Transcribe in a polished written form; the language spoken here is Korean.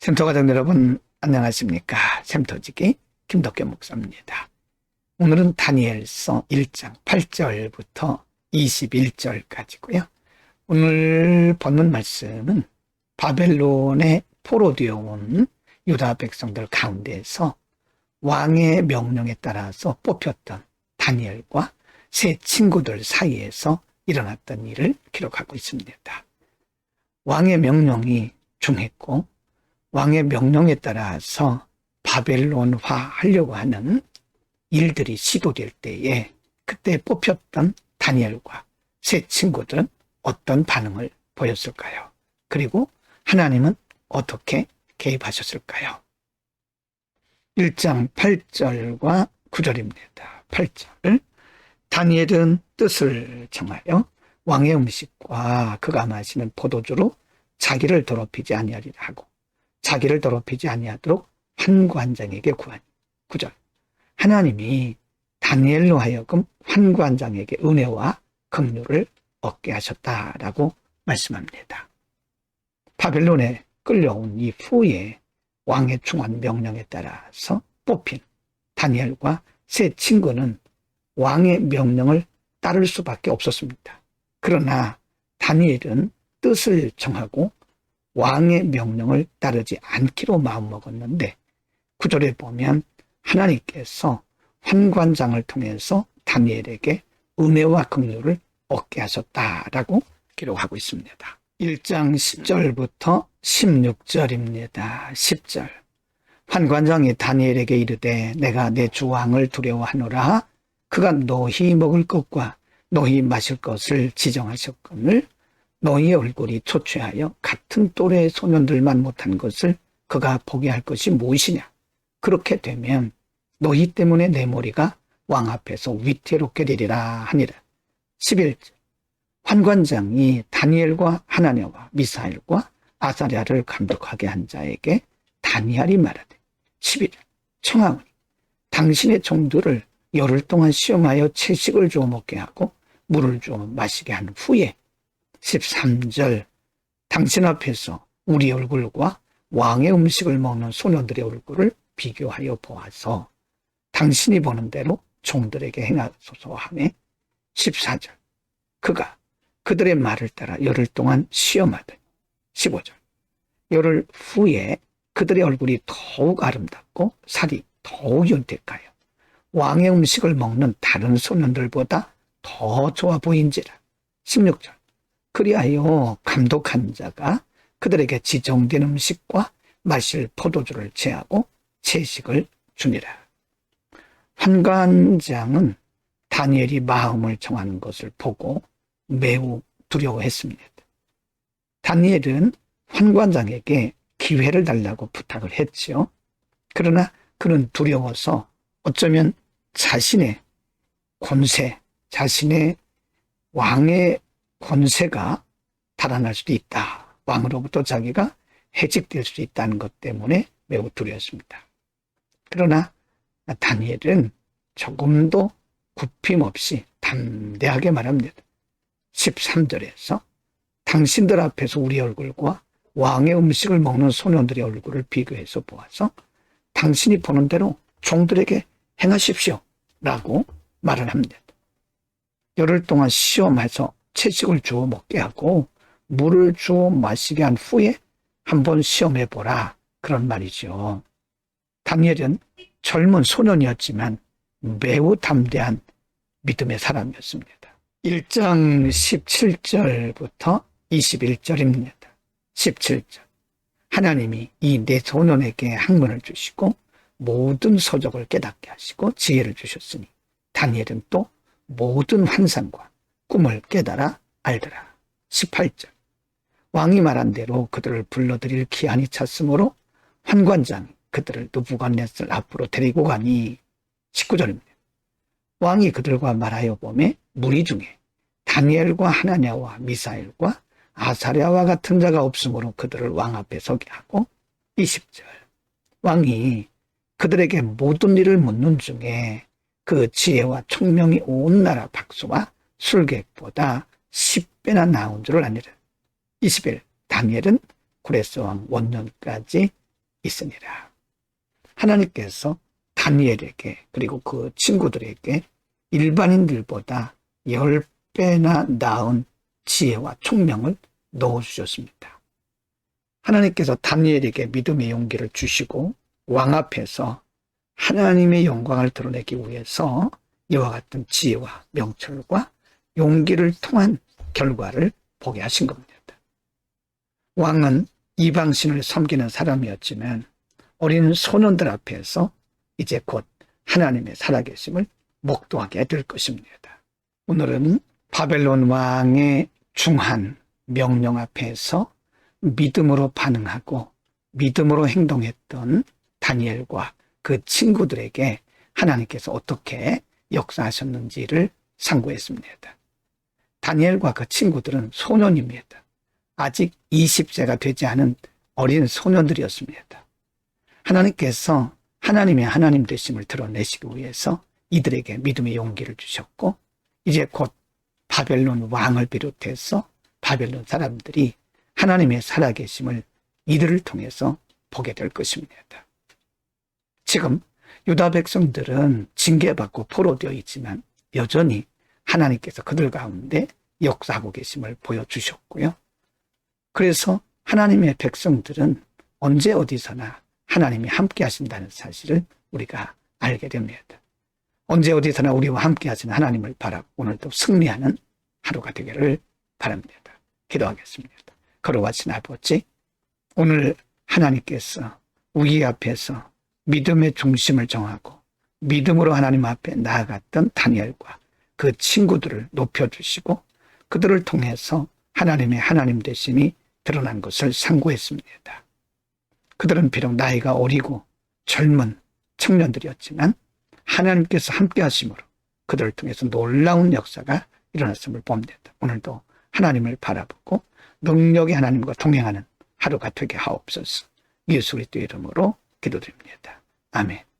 샘터 가족 여러분 안녕하십니까? 샘터지기 김덕겸 목사입니다. 오늘은 다니엘서 1장 8절부터 21절까지고요. 오늘 본문 말씀은 바벨론의 포로되어 온 유다 백성들 가운데서 왕의 명령에 따라서 뽑혔던 다니엘과 세 친구들 사이에서 일어났던 일을 기록하고 있습니다. 왕의 명령이 중했고 왕의 명령에 따라서 바벨론화 하려고 하는 일들이 시도될 때에 그때 뽑혔던 다니엘과 세 친구들은 어떤 반응을 보였을까요? 그리고 하나님은 어떻게 개입하셨을까요? 1장 8절과 9절입니다. 8절 다니엘은 뜻을 정하여 왕의 음식과 그가 마시는 포도주로 자기를 더럽히지 아니하리라 하고 자기를 더럽히지 아니하도록 환관장에게 구하니 9절 하나님이 다니엘로 하여금 환관장에게 은혜와 긍휼을 얻게 하셨다라고 말씀합니다. 바벨론에 끌려온 이후에 왕의 중한 명령에 따라서 뽑힌 다니엘과 세 친구는 왕의 명령을 따를 수밖에 없었습니다. 그러나 다니엘은 뜻을 정하고 왕의 명령을 따르지 않기로 마음먹었는데 9절에 보면 하나님께서 환관장을 통해서 다니엘에게 은혜와 긍휼을 얻게 하셨다라고 기록하고 있습니다. 1장 10절부터 16절입니다. 10절 환관장이 다니엘에게 이르되 내가 내 주 왕을 두려워하노라 그가 너희 먹을 것과 너희 마실 것을 지정하셨거늘 너희 얼굴이 초췌하여 같은 또래의 소년들만 못한 것을 그가 보게 할 것이 무엇이냐. 그렇게 되면 너희 때문에 내 머리가 왕 앞에서 위태롭게 되리라 하니라. 11절 환관장이 다니엘과 하나냐와 미사엘과 아사랴를 감독하게 한 자에게 다니엘이 말하되 11절 청하오니 당신의 종들을 열흘 동안 시험하여 채식을 주어 먹게 하고 물을 주어 마시게 한 후에 13절 당신 앞에서 우리 얼굴과 왕의 음식을 먹는 소년들의 얼굴을 비교하여 보아서 당신이 보는 대로 종들에게 행하소서 하며 14절 그가 그들의 말을 따라 열흘 동안 시험하더니 15절 열흘 후에 그들의 얼굴이 더욱 아름답고 살이 더욱 윤택하여 왕의 음식을 먹는 다른 소년들보다 더 좋아 보인지라 16절 그리하여 감독한 자가 그들에게 지정된 음식과 마실 포도주를 제하고 채식을 주니라. 환관장은 다니엘이 마음을 정하는 것을 보고 매우 두려워했습니다. 다니엘은 환관장에게 기회를 달라고 부탁을 했죠. 그러나 그는 두려워서 어쩌면 자신의 권세, 자신의 왕의 권세가 달아날 수도 있다. 왕으로부터 자기가 해직될 수 있다는 것 때문에 매우 두려웠습니다. 그러나 다니엘은 조금도 굽힘 없이 담대하게 말합니다. 13절에서 당신들 앞에서 우리 얼굴과 왕의 음식을 먹는 소년들의 얼굴을 비교해서 보아서 당신이 보는 대로 종들에게 행하십시오 라고 말을 합니다. 열흘 동안 시험해서 채식을 주어 먹게 하고 물을 주어 마시게 한 후에 한번 시험해보라 그런 말이죠. 다니엘은 젊은 소년이었지만 매우 담대한 믿음의 사람이었습니다. 1장 17절부터 21절입니다. 17절 하나님이 이 네 소년에게 학문을 주시고 모든 서적을 깨닫게 하시고 지혜를 주셨으니 다니엘은 또 모든 환상과 꿈을 깨달아 알더라. 18절 왕이 말한 대로 그들을 불러들일 기한이 찼으므로 환관장이 그들을 느부갓네살 앞으로 데리고 가니 19절입니다. 왕이 그들과 말하여 보매 무리 중에 다니엘과 하나냐와 미사엘과 아사랴와 같은 자가 없으므로 그들을 왕 앞에 서게 하고 20절 왕이 그들에게 모든 일을 묻는 중에 그 지혜와 총명이 온 나라 박수와 술객보다 10배나 나온 줄을 아니라. 21. 다니엘은 고레스 왕 원년까지 있으니라. 하나님께서 다니엘에게 그리고 그 친구들에게 일반인들보다 10배나 나은 지혜와 총명을 넣어주셨습니다. 하나님께서 다니엘에게 믿음의 용기를 주시고 왕 앞에서 하나님의 영광을 드러내기 위해서 이와 같은 지혜와 명철과 용기를 통한 결과를 보게 하신 겁니다. 왕은 이방신을 섬기는 사람이었지만 어린 소년들 앞에서 이제 곧 하나님의 살아계심을 목도하게 될 것입니다. 오늘은 바벨론 왕의 중한 명령 앞에서 믿음으로 반응하고 믿음으로 행동했던 다니엘과 그 친구들에게 하나님께서 어떻게 역사하셨는지를 상고했습니다. 다니엘과 그 친구들은 소년입니다. 아직 20세가 되지 않은 어린 소년들이었습니다. 하나님께서 하나님의 하나님 되심을 드러내시기 위해서 이들에게 믿음의 용기를 주셨고 이제 곧 바벨론 왕을 비롯해서 바벨론 사람들이 하나님의 살아계심을 이들을 통해서 보게 될 것입니다. 지금 유다 백성들은 징계받고 포로되어 있지만 여전히 하나님께서 그들 가운데 역사하고 계심을 보여주셨고요. 그래서 하나님의 백성들은 언제 어디서나 하나님이 함께 하신다는 사실을 우리가 알게 됩니다. 언제 어디서나 우리와 함께 하시는 하나님을 바라고 오늘도 승리하는 하루가 되기를 바랍니다. 기도하겠습니다. 거룩하신 아버지, 오늘 하나님께서 우리 앞에서 믿음의 중심을 정하고 믿음으로 하나님 앞에 나아갔던 다니엘과 그 친구들을 높여주시고 그들을 통해서 하나님의 하나님 되심이 드러난 것을 상고했습니다. 그들은 비록 나이가 어리고 젊은 청년들이었지만 하나님께서 함께 하심으로 그들을 통해서 놀라운 역사가 일어났음을 봅니다. 오늘도 하나님을 바라보고 능력의 하나님과 동행하는 하루가 되게 하옵소서. 예수 그리스도 이름으로 기도드립니다. 아멘.